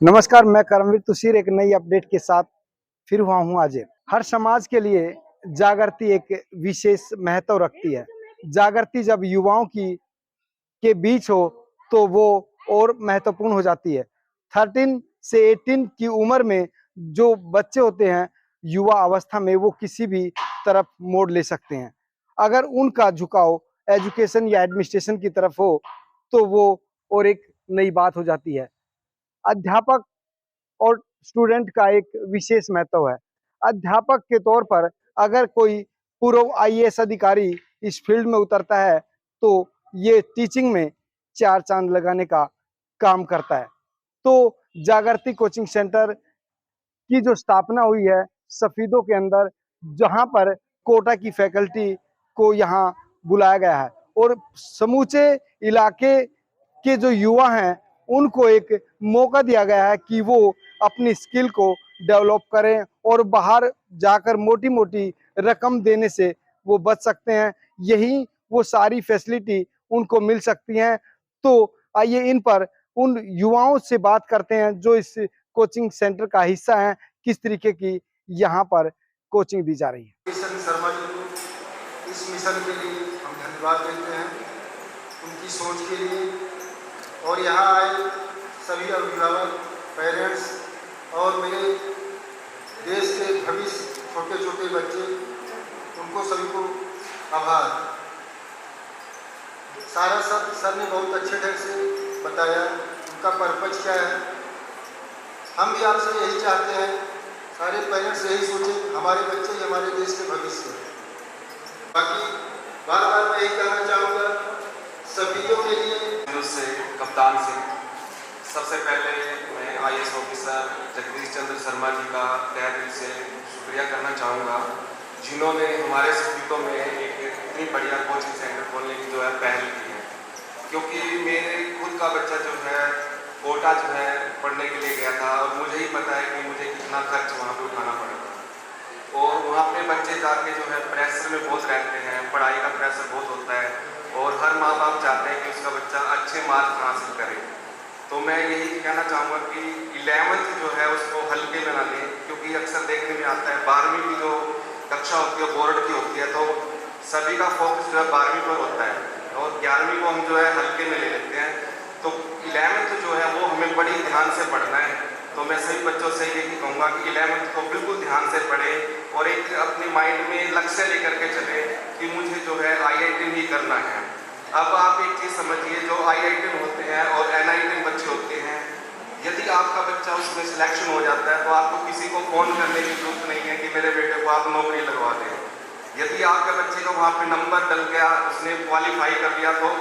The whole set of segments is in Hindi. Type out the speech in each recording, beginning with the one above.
नमस्कार, मैं करमवीर तुषीर एक नई अपडेट के साथ फिर हुआ हूँ आज। हर समाज के लिए जागृति एक विशेष महत्व रखती है। जागृति जब युवाओं की के बीच हो तो वो और महत्वपूर्ण हो जाती है। 13 से 18 की उम्र में जो बच्चे होते हैं, युवा अवस्था में वो किसी भी तरफ मोड़ ले सकते हैं। अगर उनका झुकाव एजुकेशन या एडमिनिस्ट्रेशन की तरफ हो तो वो और एक नई बात हो जाती है। अध्यापक और स्टूडेंट का एक विशेष महत्व है। अध्यापक के तौर पर अगर कोई पूर्व आईएएस अधिकारी इस फील्ड में उतरता है, तो ये टीचिंग में 4 चाँद लगाने का काम करता है। तो जागृति कोचिंग सेंटर की जो स्थापना हुई है सफीदों के अंदर, जहाँ पर कोटा की फैकल्टी को यहाँ बुलाया गया है और समूचे इलाके के जो युवा हैं, उनको एक मौका दिया गया है कि वो अपनी स्किल को डेवलप करें और बाहर जाकर मोटी-मोटी रकम देने से वो बच सकते हैं। यही वो सारी फैसिलिटी उनको मिल सकती हैं। तो आइए इन पर उन युवाओं से बात करते हैं जो इस कोचिंग सेंटर का हिस्सा हैं, किस तरीके की यहाँ पर कोचिंग दी जा रही है। किशन शर्मा जी को इस मिशन के लिए हम धन्यवाद देते हैं, उनकी सोच के लिए। और यहाँ आए सभी अभिभावक, पेरेंट्स और मेरे देश के भविष्य छोटे छोटे बच्चे, उनको सभी को आभार। सारा सर ने बहुत अच्छे ढंग से बताया उनका पर्पज क्या है। हम भी आपसे यही चाहते हैं, सारे पेरेंट्स यही सोचें, हमारे बच्चे ही हमारे देश के भविष्य हैं। बाकी बार बार मैं यही कहना चाहूँगा सभी के लिए से कप्तान सिंह, सबसे पहले मैं आईएएस ऑफिसर जगदीश चंद्र शर्मा जी का तहे दिल से शुक्रिया करना चाहूँगा, जिन्होंने हमारे सफीदों में एक इतनी बढ़िया कोचिंग सेंटर खोलने की जो है पहल की है। क्योंकि मेरे खुद का बच्चा जो है कोटा जो है पढ़ने के लिए गया था और मुझे ही पता है कि मुझे कितना खर्च वहाँ पे उठाना पड़ा था। और वहाँ पे बच्चे जाके जो है प्रेशर में बहुत रहते हैं, पढ़ाई का प्रेशर बहुत होता है और हर माँ बाप चाहते हैं कि उसका बच्चा अच्छे मार्क्स हासिल करे। तो मैं यही कहना चाहूँगा कि 11th जो है उसको हल्के में ना लें, क्योंकि अक्सर देखने में आता है 12वीं की जो कक्षा होती है बोर्ड की होती है, तो सभी का फोकस जो है 12वीं पर होता है और 11वीं को हम जो है हल्के में ले लेते हैं। तो 11th जो है वो हमें बड़ी ध्यान से पढ़ना है। तो मैं सभी बच्चों से यही कहूँगा कि 11th को बिल्कुल ध्यान से पढ़ें और एक अपने माइंड में लक्ष्य लेकर के चले कि मुझे जो है IIT ही करना है। अब आप एक चीज़ समझिए, जो IIT होते हैं और NIT बच्चे होते हैं, यदि आपका बच्चा उसमें सिलेक्शन हो जाता है तो आपको किसी को फ़ोन करने की जरूरत नहीं है कि मेरे बेटे को आप नौकरी लगवा दें। यदि आपके बच्चे का वहाँ पे नंबर डल गया, उसने क्वालिफाई कर लिया, तो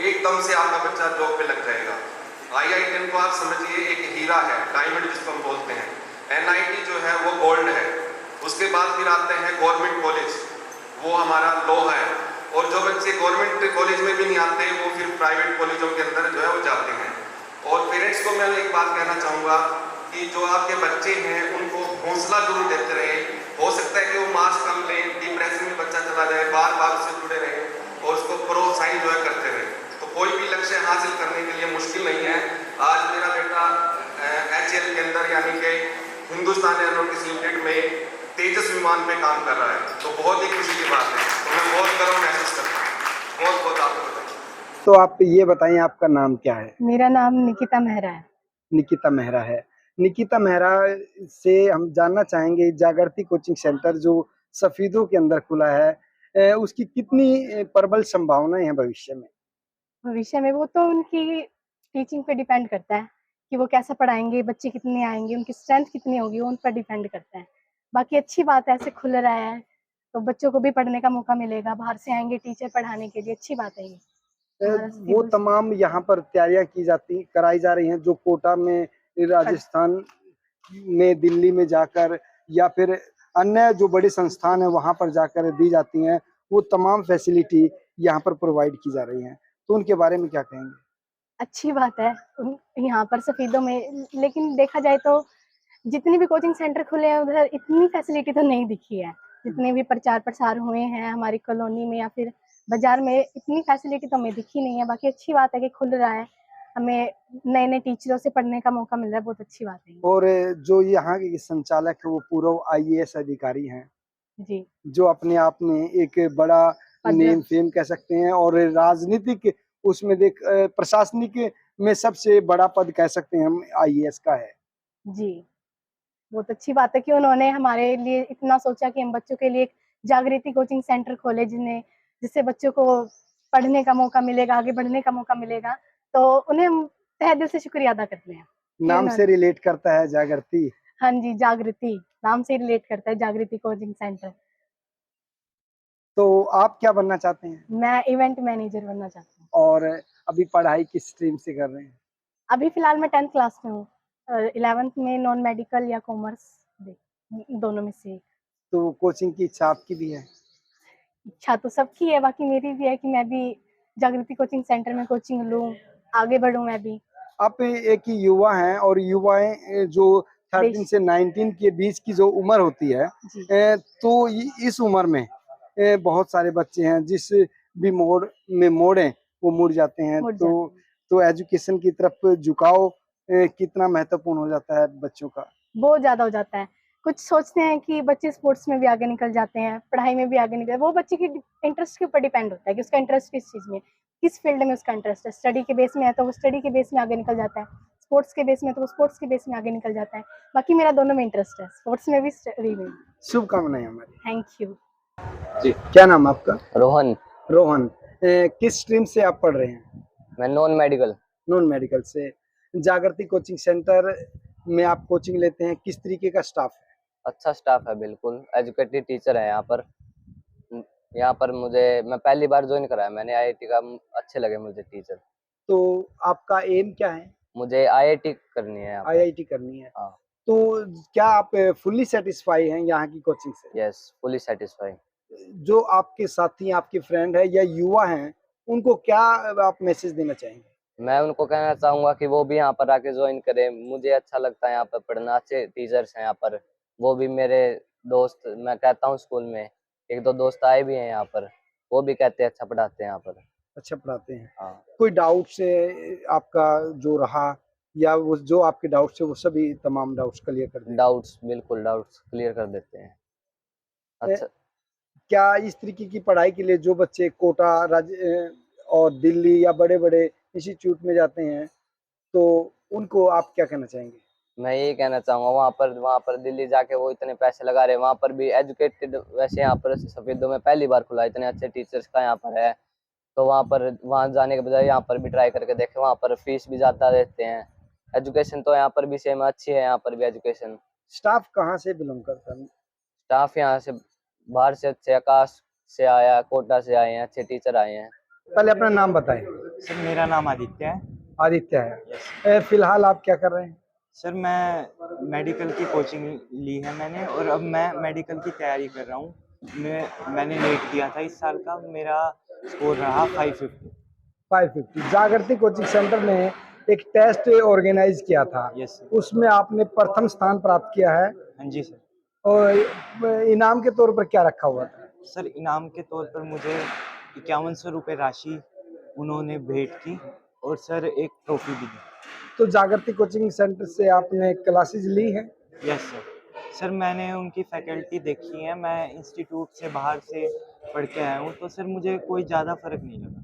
एकदम से आपका बच्चा जॉब पे लग जाएगा। IIT को आप समझिए एक हीरा है, डायमंड जिसको हम बोलते हैं। NIT जो है वो गोल्ड है। उसके बाद फिर आते हैं गवर्नमेंट कॉलेज, वो हमारा लोहा है। और जो बच्चे गवर्नमेंट कॉलेज में भी नहीं आते, वो फिर प्राइवेट कॉलेजों के अंदर जो है वो जाते हैं। और पेरेंट्स को मैं एक बात कहना चाहूँगा कि जो आपके बच्चे हैं उनको हौसला जरूर देते रहे। हो सकता है कि वो मार्क्स कम लें, डिप्रेशन में बच्चा चला जाए, बार बार उससे जुड़े रहे और उसको प्रोत्साहित जो है करते रहे। तो कोई भी लक्ष्य हासिल करने के लिए मुश्किल नहीं है। आज मेरा बेटा HAL के अंदर यानी कि हिंदुस्तान एरोनॉटिक्स लिमिटेड में तेजस विमान पे काम कर रहा है, तो बहुत ही खुशी की बात है। तो मैं बहुत गर्व महसूस करता हूँ। बहुत बहुत आपको बताइए। तो आप ये बताइए आपका नाम क्या है? मेरा नाम निकिता मेहरा है। निकिता मेहरा है। निकिता मेहरा से हम जानना चाहेंगे जागृति कोचिंग सेंटर जो सफीदों के अंदर खुला है, उसकी कितनी प्रबल संभावनाएं हैं भविष्य में? भविष्य में वो तो उनकी टीचिंग पे डिपेंड करता है कि वो कैसा पढ़ाएँगे, बच्चे कितने आएँगे, उनकी स्ट्रेंथ कितनी होगी, वो उन पर डिपेंड करता है। बाकी अच्छी बात है, ऐसे खुल रहा है, तो बच्चों को भी पढ़ने का मौका मिलेगा, बाहर से आएँगे टीचर पढ़ाने के लिए, अच्छी बात है ये। हमारा वो स्कूल तमाम यहाँ पर तैयारियां कराई जा रही हैं जो कोटा में, पढ़ राजस्थान में, दिल्ली में जाकर या फिर अन्य जो बड़े संस्थान है वहां पर जाकर दी जाती हैं, वो तमाम फैसिलिटी यहाँ पर प्रोवाइड की जा रही हैं। तो उनके बारे में क्या कहेंगे? अच्छी बात है यहाँ पर सफीदों में, लेकिन देखा जाए तो जितने भी कोचिंग सेंटर खुले हैं उधर इतनी फैसिलिटी तो नहीं दिखी है। जितने भी प्रचार प्रसार हुए हैं हमारी कॉलोनी में या फिर बाजार में, इतनी फैसिलिटी तो हमें दिखी नहीं है। बाकी अच्छी बात है कि खुल रहा है, हमें नए नए टीचरों से पढ़ने का मौका मिल रहा है, बहुत अच्छी बात है ये। और जो यहाँ के संचालक है वो पूर्व आईएएस अधिकारी हैं, जी, जो अपने आप में एक बड़ा पद नेम फेम कह सकते हैं, और राजनीतिक उसमें प्रशासनिक में सबसे बड़ा पद कह सकते हैं हम आईएएस का है। जी, बहुत अच्छी बात है कि उन्होंने हमारे लिए इतना सोचा कि हम बच्चों के लिए एक जागृति कोचिंग सेंटर खोले जिससे बच्चों को पढ़ने का मौका मिलेगा, आगे बढ़ने का मौका मिलेगा। तो उन्हें हम तहे दिल से शुक्रिया अदा करते हैं कि नाम उन्होंने से रिलेट करता है जागृति। हाँ जी, जागृति, नाम से ही रिलेट करता है जागृति कोचिंग सेंटर। तो आप क्या बनना चाहते हैं? मैं इवेंट मैनेजर बनना चाहती हूँ। और अभी पढ़ाई किस स्ट्रीम से कर रहे हैं? अभी फ़िलहाल मैं 10th क्लास में हूँ। 11th में नॉन मेडिकल या कॉमर्स दोनों में से एक। तो कोचिंग की इच्छा आपकी भी है? इच्छा तो सबकी है, बाकी मेरी भी है कि मैं भी जागृति कोचिंग सेंटर में कोचिंग लूँ, आगे बढ़ूँ मैं भी। आप एक ही युवा हैं, और युवाएं जो 13 देश से 19 के बीच की जो उम्र होती है, जी, तो इस उम्र में बहुत सारे बच्चे हैं जिस भी मोड़ में मोड़ें वो मुड़ जाते हैं। मुड़ तो जाते हैं। एजुकेशन की तरफ झुकाव कितना महत्वपूर्ण हो जाता है बच्चों का? बहुत ज़्यादा हो जाता है। कुछ सोचते हैं कि बच्चे स्पोर्ट्स में भी आगे निकल जाते हैं, पढ़ाई में भी आगे निकल वो बच्चे की इंटरेस्ट के ऊपर डिपेंड होता है कि उसका इंटरेस्ट किस चीज़ में है, किस फील्ड में उसका इंटरेस्ट है। स्टडी के बेस में है तो वो स्टडी के बेस में आगे निकल जाता है, स्पोर्ट्स के बेस में है तो वो स्पोर्ट्स के बेस में आगे निकल जाता है। बाकी मेरा दोनों में इंटरेस्ट है, स्पोर्ट्स में भी, स्टडी में भी। शुभकामनाएं हमारी। Thank you. जी, क्या नाम है आपका? रोहन। रोहन। किस स्ट्रीम से आप पढ़ रहे हैं? मैं नॉन मेडिकल। नॉन मेडिकल से। जागृति कोचिंग सेंटर में आप कोचिंग लेते हैं, किस तरीके का स्टाफ है? अच्छा स्टाफ है, बिल्कुल एजुकेटेड टीचर है यहाँ पर। यहाँ पर मैं पहली बार ज्वाइन करा है मैंने आईआईटी का, अच्छे लगे मुझे टीचर। तो आपका एम क्या है? मुझे आईआईटी करनी है यहाँ पर। आईआईटी करनी है। हाँ। तो क्या आप फुल्ली सेटिस्फाई हैं यहाँ की कोचिंग से? Yes, fully satisfy. जो आपके साथी, आपके फ्रेंड है या युवा हैं, उनको क्या आप मैसेज देना चाहेंगे? मैं उनको कहना चाहूँगा कि वो भी यहाँ पर आके ज्वाइन करें। मुझे अच्छा लगता है यहाँ पर पढ़ना, अच्छे टीचर्स हैं यहाँ पर। वो भी मेरे दोस्त, मैं कहता हूँ स्कूल में 1-2 दोस्त आए भी हैं यहाँ पर, वो भी कहते हैं अच्छा पढ़ाते हैं यहाँ पर। अच्छा पढ़ाते हैं। हाँ। कोई डाउट से आपका जो रहा, या वो जो आपके डाउट्स है वो सभी तमाम डाउट्स क्लियर कर दें? डाउट्स, बिल्कुल डाउट्स क्लियर कर देते हैं। अच्छा। क्या इस तरीके की पढ़ाई के लिए जो बच्चे कोटा और दिल्ली या बड़े-बड़े इंस्टीट्यूट में जाते हैं, तो उनको आप क्या कहना चाहेंगे? मैं यही कहना चाहूँगा, वहाँ पर दिल्ली जाके वो इतने पैसे लगा रहे हैं, वहाँ पर भी एजुकेटेड, वैसे यहाँ पर सफेदों में पहली बार खुला, इतने अच्छे टीचर्स का यहाँ पर है। तो वहाँ जाने के बजाय यहाँ पर भी ट्राई करके देखें, वहाँ पर फीस भी ज़्यादा देते हैं। एजुकेशन तो यहाँ पर भी सेम अच्छी है, यहाँ पर भी एजुकेशन। स्टाफ कहाँ से बिलॉन्ग करता है? स्टाफ यहाँ से बाहर से अच्छे, आकाश से आया, कोटा से आए हैं, अच्छे टीचर आए हैं। पहले अपना नाम बताएं। सर मेरा नाम आदित्य है। आदित्य है। फिलहाल आप क्या कर रहे हैं? सर मैं मेडिकल की कोचिंग ली है मैंने, और अब मैं मेडिकल की तैयारी कर रहा हूँ। मैंने नेट दिया था इस साल का, मेरा स्कोर रहा 550। 550। जागृति कोचिंग सेंटर ने एक टेस्ट ऑर्गेनाइज किया था, यस सर। उसमें आपने प्रथम स्थान प्राप्त किया है, हाँ जी सर। और इनाम के तौर पर क्या रखा हुआ था? सर इनाम के तौर पर मुझे 5100 रुपये राशि उन्होंने भेंट की, और सर एक ट्रॉफी भी दी। तो जागृति कोचिंग सेंटर से आपने क्लासेज ली हैं? Yes sir. सर मैंने उनकी फैकल्टी देखी है, मैं इंस्टीट्यूट से बाहर से पढ़ के आया हूँ, तो सर मुझे कोई ज़्यादा फ़र्क नहीं लगा।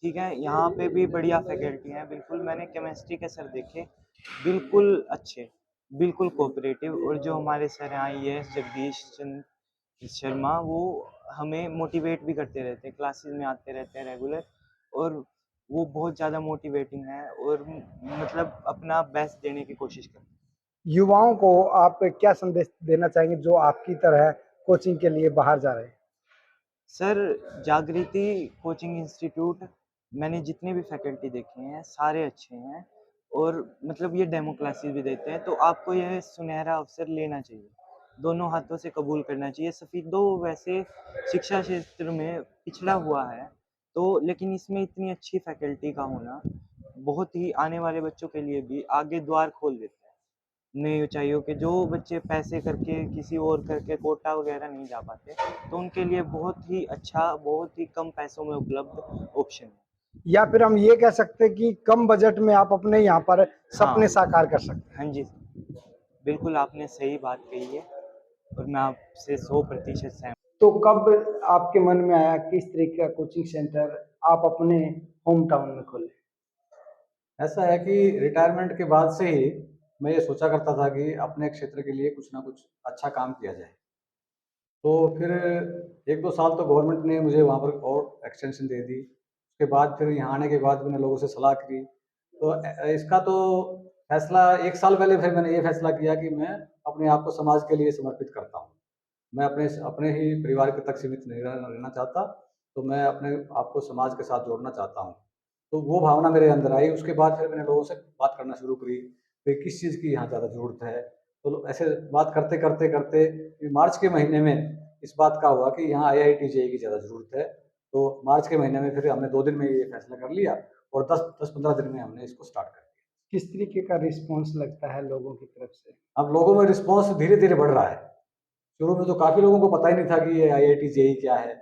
ठीक है, यहाँ पे भी बढ़िया फैकल्टी हैं बिल्कुल। मैंने केमिस्ट्री के सर देखे, बिल्कुल अच्छे, बिल्कुल कोऑपरेटिव। और जो हमारे सर हैं आईएएस जगदीश चंद्र शर्मा, वो हमें मोटिवेट भी करते रहते हैं, क्लासेस में आते रहते हैं रेगुलर, और वो बहुत ज़्यादा मोटिवेटिंग है, और मतलब अपना बेस्ट देने की कोशिश करते हैं। युवाओं को आप क्या संदेश देना चाहेंगे जो आपकी तरह कोचिंग के लिए बाहर जा रहे हैं? सर जागृति कोचिंग इंस्टीट्यूट, मैंने जितने भी फैकल्टी देखे हैं सारे अच्छे हैं, और मतलब ये डेमो क्लासेस भी देते हैं, तो आपको यह सुनहरा अवसर लेना चाहिए, दोनों हाथों से कबूल करना चाहिए। सफीदो वैसे शिक्षा क्षेत्र में पिछड़ा हुआ है, तो लेकिन इसमें इतनी अच्छी फैकल्टी का होना बहुत ही आने वाले बच्चों के लिए भी आगे द्वार खोल देता है नई ऊंचाइयों के। जो बच्चे पैसे करके किसी और करके कोटा वगैरह नहीं जा पाते, तो उनके लिए बहुत ही अच्छा, बहुत ही कम पैसों में उपलब्ध ऑप्शन है। या फिर हम ये कह सकते हैं कि कम बजट में आप अपने यहाँ पर सपने हाँ। साकार कर सकते हैं। हाँ जी, बिल्कुल आपने सही बात कही है और मैं आपसे 100% सहमत। तो कब आपके मन में आया कि इस तरीके का कोचिंग सेंटर आप अपने होम टाउन में खोलें? ऐसा है कि रिटायरमेंट के बाद से ही मैं ये सोचा करता था कि अपने क्षेत्र के लिए कुछ ना कुछ अच्छा काम किया जाए। तो फिर 1-2 साल तो गवर्नमेंट ने मुझे वहाँ पर और एक्सटेंशन दे दी। उसके बाद फिर यहाँ आने के बाद मैंने लोगों से सलाह करी। तो इसका तो फैसला 1 साल पहले फिर मैंने ये फैसला किया कि मैं अपने आप को समाज के लिए समर्पित करता हूँ। मैं अपने ही परिवार के तक सीमित नहीं रहना चाहता, तो मैं अपने आप को समाज के साथ जोड़ना चाहता हूँ। तो वो भावना मेरे अंदर आई, उसके बाद फिर मैंने लोगों से बात करना शुरू करी, कि किस चीज़ की यहाँ ज़्यादा ज़रूरत है। तो ऐसे बात करते फिर मार्च के महीने में इस बात का हुआ कि यहाँ आईआईटी जेईई की ज़्यादा ज़रूरत है। तो मार्च के महीने में फिर हमने 2 दिन में ये फैसला कर लिया और 10-15 दिन में हमने इसको स्टार्ट कर दिया। किस तरीके का रिस्पॉन्स लगता है लोगों की तरफ से? अब लोगों में रिस्पॉन्स धीरे-धीरे बढ़ रहा है। शुरू में तो काफ़ी लोगों को पता ही नहीं था कि ये आईआईटी जेईई क्या है।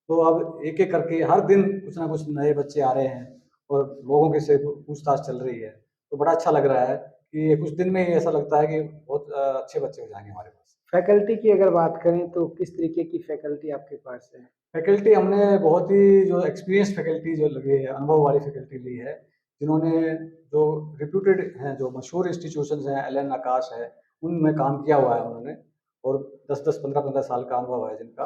तो अब एक-एक करके हर दिन कुछ ना कुछ नए बच्चे आ रहे हैं और लोगों के से पूछताछ चल रही है। तो बड़ा अच्छा लग रहा है कि ये कुछ दिन में ही ऐसा लगता है कि बहुत अच्छे बच्चे हो जाएँगे हमारे पास। फैकल्टी की अगर बात करें तो किस तरीके की फैकल्टी आपके पास है? फैकल्टी हमने बहुत ही जो एक्सपीरियंस फैकल्टी जो लगी है, अनुभव वाली फैकल्टी ली है, जिन्होंने जो रेप्यूटेड हैं, जो मशहूर इंस्टीट्यूशंस हैं, एलन आकाश है, उनमें काम किया हुआ है उन्होंने और 10-10, 15-15 साल का अनुभव है जिनका।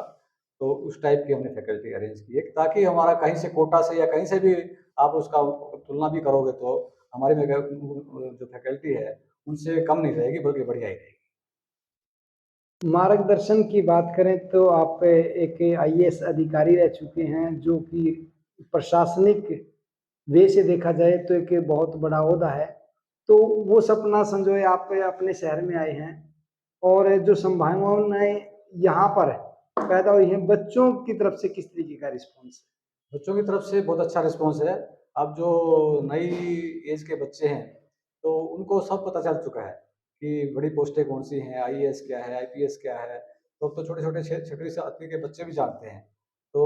तो उस टाइप की हमने फैकल्टी अरेंज की है ताकि हमारा कहीं से कोटा से या कहीं से भी आप उसका तुलना भी करोगे तो हमारी जो फैकल्टी है, उनसे कम नहीं रहेगी बल्कि बढ़िया ही रहेगी। मार्गदर्शन की बात करें तो आप एक आईएएस अधिकारी रह चुके हैं, जो कि प्रशासनिक वे से देखा जाए तो एक बहुत बड़ा ओहदा है। तो वो सपना संजोए आप अपने शहर में आए हैं और जो संभावनाएँ यहाँ पर पैदा हुई हैं, बच्चों की तरफ से किस तरीके का रिस्पॉन्स है? बच्चों की तरफ से बहुत अच्छा रिस्पॉन्स है। अब जो नई एज के बच्चे हैं, तो उनको सब पता चल चुका है कि बड़ी पोस्टें कौन-सी हैं, आईएएस क्या है, आईपीएस क्या है। तो अब तो छोटे-छोटे 6वीं 7वीं के बच्चे भी जानते हैं। तो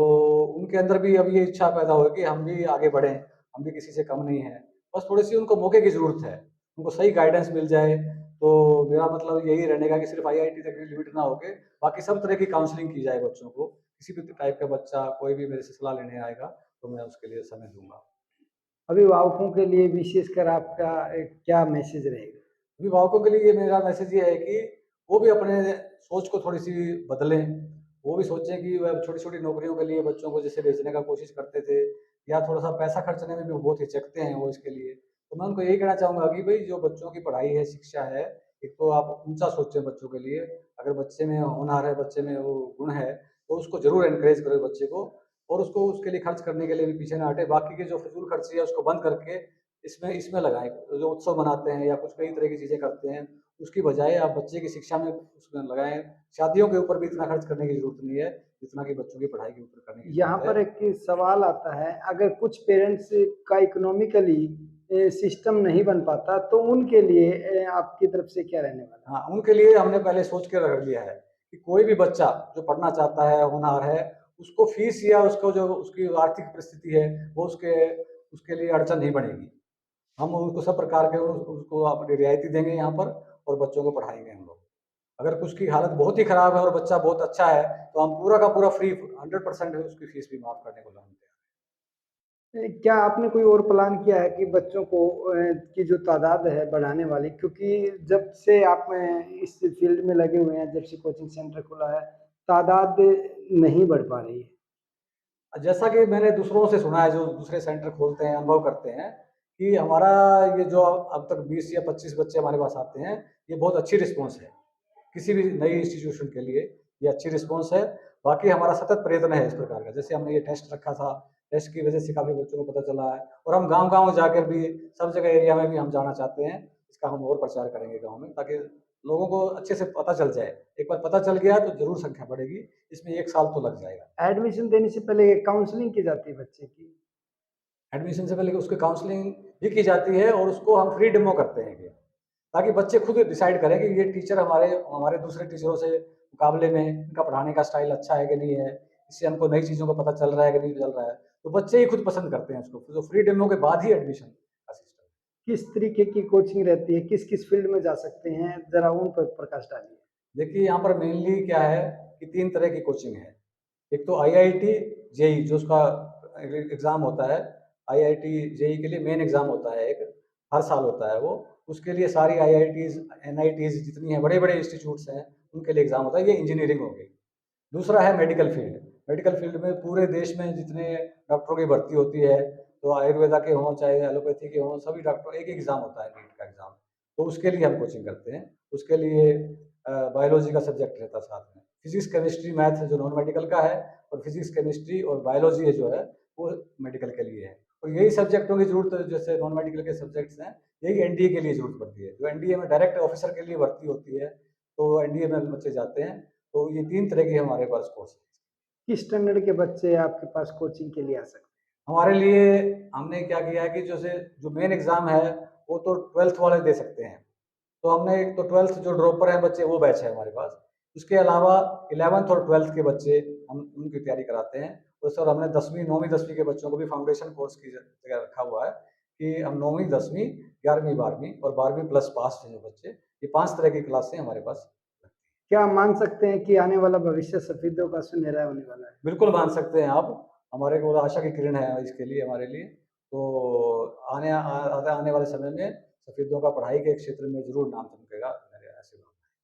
उनके अंदर भी अब ये इच्छा पैदा हुई कि हम भी आगे बढ़ें, हम भी किसी से कम नहीं हैं। बस थोड़ी-सी उनको मौके की ज़रूरत है, उनको सही गाइडेंस मिल जाए। तो मेरा मतलब यही रहने का कि सिर्फ़ आईआईटी तक ही लिमिट ना होके, बाकी सब तरह की काउंसलिंग की जाए बच्चों को। किसी भी टाइप का बच्चा कोई भी मेरे से सलाह लेने आएगा, तो मैं उसके लिए समय दूँगा। अभिभावकों के लिए विशेषकर आपका क्या मैसेज रहेगा? अभिभावकों के लिए मेरा मैसेज ये है कि वो भी अपने सोच को थोड़ी-सी बदलें। वो भी सोचें कि वह छोटी-छोटी नौकरियों के लिए बच्चों को जैसे भेजने का कोशिश करते थे या थोड़ा-सा पैसा खर्चने में भी वो बहुत हिचकते हैं वो इसके लिए। तो मैं उनको यही कहना चाहूँगा कि भई जो बच्चों की पढ़ाई है, शिक्षा है, एक तो आप ऊँचा सोचें बच्चों के लिए। अगर बच्चे में हुनर है, बच्चे में वो गुण है, तो उसको ज़रूर एनकरेज करें बच्चे को और उसको उसके लिए खर्च करने के लिए भी पीछे ना हटें। बाकी के जो फ़िज़ूल खर्ची है उसको बंद करके इसमें लगाएँ। जो उत्सव मनाते हैं या कुछ कई तरह की चीज़ें करते हैं, उसकी बजाय आप बच्चे की शिक्षा में उसमें लगाएँ। शादियों के ऊपर भी इतना खर्च करने की ज़रूरत नहीं है, जितना कि बच्चों की पढ़ाई के ऊपर करने की यहाँ ज़रूरत पर है। एक सवाल आता है, अगर कुछ पेरेंट्स का इकोनॉमिकली सिस्टम नहीं बन पाता, तो उनके लिए आपकी तरफ से क्या रहने वाला है? हाँ, उनके लिए हमने पहले सोच के रख लिया है कि कोई भी बच्चा जो पढ़ना चाहता है, होनहार है, उसको फ़ीस या उसको जो उसकी आर्थिक परिस्थिति है, वो उसके लिए अड़चन नहीं बनेगी। हम उनको सब प्रकार के उसको अपनी रियायती देंगे यहाँ पर और बच्चों को पढ़ाएँगे हम लोग। अगर कुछ की हालत बहुत ही खराब है और बच्चा बहुत अच्छा है, तो हम पूरा का पूरा फ्री 100% उसकी फ़ीस भी माफ़ करने को हम तैयार हैं। क्या आपने कोई और प्लान किया है कि बच्चों को की जो तादाद है बढ़ाने वाली, क्योंकि जब से आप इस फील्ड में लगे हुए हैं, जब से कोचिंग सेंटर खुला है, तादाद नहीं बढ़ पा रही है। जैसा कि मैंने दूसरों से सुना है, जो दूसरे सेंटर खोलते हैं, अनुभव करते हैं, कि हमारा ये जो अब तक 20 या 25 बच्चे हमारे पास आते हैं, ये बहुत अच्छी रिस्पॉन्स है। किसी भी नई इंस्टीट्यूशन के लिए ये अच्छी रिस्पॉन्स है। बाकी हमारा सतत प्रयत्न है इस प्रकार का। जैसे हमने ये टेस्ट रखा था, टेस्ट की वजह से काफ़ी बच्चों को पता चला है और हम गाँव-गाँव जाकर भी सब जगह एरिया में भी हम जाना चाहते हैं। इसका हम और प्रचार करेंगे गाँव में ताकि लोगों को अच्छे से पता चल जाए। एक बार पता चल गया तो ज़रूर संख्या बढ़ेगी। इसमें 1 साल तो लग जाएगा। एडमिशन देने से पहले काउंसलिंग की जाती है बच्चे की। एडमिशन से पहले उसकी काउंसलिंग भी की जाती है और उसको हम फ्री डेमो करते हैं कि ताकि बच्चे खुद डिसाइड करें कि ये टीचर हमारे हमारे दूसरे टीचरों से मुकाबले में इनका पढ़ाने का स्टाइल अच्छा है कि नहीं है, इससे हमको नई चीज़ों का पता चल रहा है कि नहीं चल रहा है। तो बच्चे ही खुद पसंद करते हैं उसको, तो फ्री डेमो के बाद ही एडमिशन का सिस्टम। किस तरीके की कोचिंग रहती है, किस किस फील्ड में जा सकते हैं, जरा उन पर प्रकाश डालिए। देखिए यहाँ पर मेनली क्या है कि 3 तरह की कोचिंग है। एक तो आईआईटी जेई जो उसका एग्ज़ाम होता है, आईआईटी जेई के लिए मेन एग्ज़ाम होता है एक, हर साल होता है वो। उसके लिए सारी आईआईटीज़, एनआईटीज़ जितनी हैं, बड़े-बड़े इंस्टीट्यूट्स हैं, उनके लिए एग्ज़ाम होता है। ये इंजीनियरिंग हो गई। दूसरा है मेडिकल फील्ड। मेडिकल फील्ड में पूरे देश में जितने डॉक्टरों की भर्ती होती है, तो आयुर्वेदा के हों चाहे एलोपैथी के हों, सभी डॉक्टर एक एग्ज़ाम होता है, नीट का एग्ज़ाम। तो उसके लिए हम कोचिंग करते हैं। उसके लिए बायोलॉजी का सब्जेक्ट रहता है साथ में। फिजिक्स, केमिस्ट्री, मैथ जो नॉन मेडिकल का है, और फिजिक्स, केमिस्ट्री और बायोलॉजी है जो है वो मेडिकल के लिए है। और यही सब्जेक्टों की ज़रूरत, जैसे नॉन मेडिकल के सब्जेक्ट्स हैं, यही एनडीए के लिए ज़रूरत पड़ती है। जो एनडीए में डायरेक्ट ऑफिसर के लिए भर्ती होती है, तो एनडीए में बच्चे जाते हैं। तो ये 3 तरह के हमारे पास कोर्स हैं। किस स्टैंडर्ड के बच्चे आपके पास कोचिंग के लिए आ सकते हैं? हमारे लिए हमने क्या किया है कि जैसे जो मेन एग्ज़ाम है वो तो 12th वाले दे सकते हैं। तो हमने एक तो 12th जो ड्रॉपर हैं बच्चे, वो बैच है हमारे पास। उसके अलावा 11th और 12th के बच्चे हम उनकी तैयारी कराते हैं। और सर हमने 10वीं 9वीं 10वीं के बच्चों को भी फाउंडेशन कोर्स की जगह रखा हुआ है कि हम 9वीं 10वीं 11वीं 12वीं और 12वीं प्लस पास हैं जो बच्चे, ये 5 तरह की क्लासें हमारे पास लगती हैं। क्या मान सकते हैं कि आने वाला भविष्य सफेदों का सुनहरा होने वाला है? बिल्कुल मान सकते हैं आप। हमारे को आशा की किरण है इसके लिए हमारे लिए। तो आने वाले समय में सफेदों का पढ़ाई के क्षेत्र में ज़रूर नाम चमकेगा, मेरे ऐसे